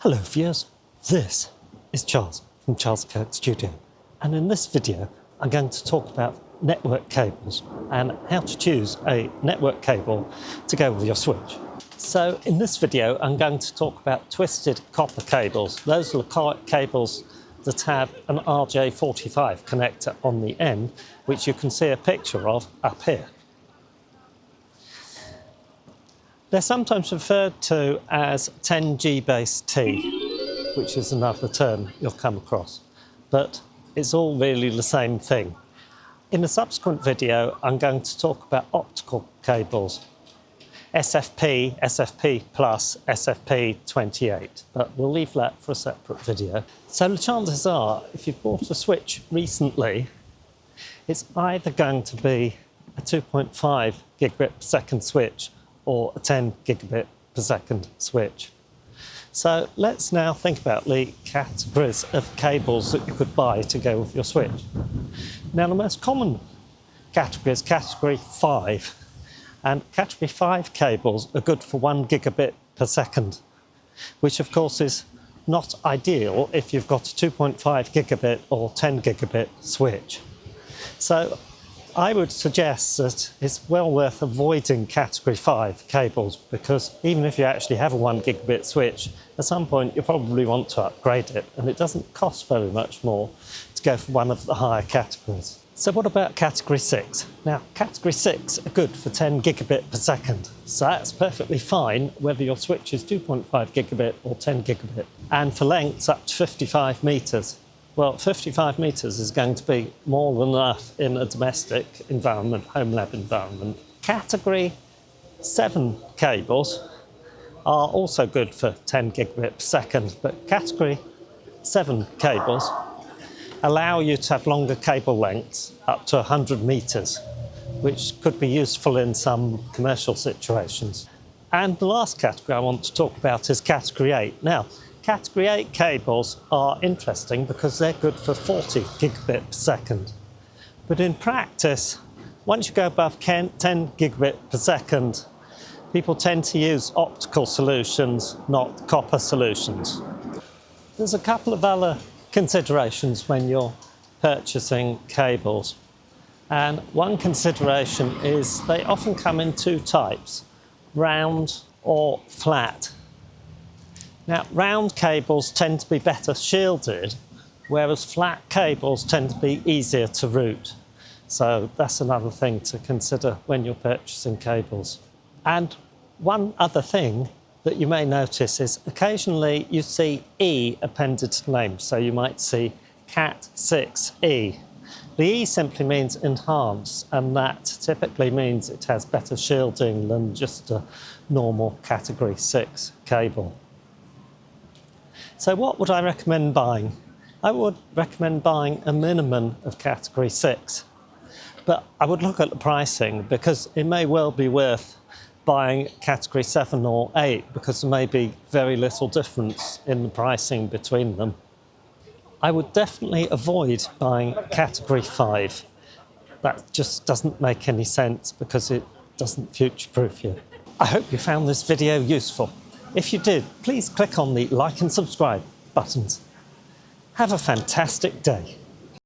Hello viewers, this is Charles from Charles Cat Studio, and in this video I'm going to talk about network cables and how to choose a network cable to go with your switch. So in this video I'm going to talk about twisted copper cables. Those are the cables that have an RJ45 connector on the end, which you can see a picture of up here. They're sometimes referred to as 10G base T, which is another term you'll come across, but it's all really the same thing. In a subsequent video, I'm going to talk about optical cables, SFP, SFP+, SFP28, but we'll leave that for a separate video. So the chances are, if you've bought a switch recently, it's either going to be a 2.5 gigabit per second switch or a 10 gigabit per second switch. So let's now think about the categories of cables that you could buy to go with your switch. Now the most common category is category 5, and category 5 cables are good for 1 gigabit per second, which of course is not ideal if you've got a 2.5 gigabit or 10 gigabit switch. So I would suggest that it's well worth avoiding category 5 cables, because even if you actually have a 1 gigabit switch, at some point you probably want to upgrade it, and it doesn't cost very much more to go for one of the higher categories. So what about category 6? Now, category 6 are good for 10 gigabit per second, so that's perfectly fine whether your switch is 2.5 gigabit or 10 gigabit. And for lengths up to 55 meters. Well, 55 meters is going to be more than enough in a domestic environment, home lab environment. Category 7 cables are also good for 10 gigabit per second, but category 7 cables allow you to have longer cable lengths up to 100 meters, which could be useful in some commercial situations. And the last category I want to talk about is category 8. Now, category 8 cables are interesting because they're good for 40 gigabit per second. But in practice, once you go above 10 gigabit per second, people tend to use optical solutions, not copper solutions. There's a couple of other considerations when you're purchasing cables. And one consideration is they often come in two types, round or flat. Now, round cables tend to be better shielded, whereas flat cables tend to be easier to route. So that's another thing to consider when you're purchasing cables. And one other thing that you may notice is occasionally you see E appended to the name. So you might see Cat8. The E simply means enhanced, and that typically means it has better shielding than just a normal category 6 cable. So what would I recommend buying? I would recommend buying a minimum of category 6, but I would look at the pricing, because it may well be worth buying category 7 or 8, because there may be very little difference in the pricing between them. I would definitely avoid buying category 5. That just doesn't make any sense because it doesn't future-proof you. I hope you found this video useful. If you did, please click on the like and subscribe buttons. Have a fantastic day.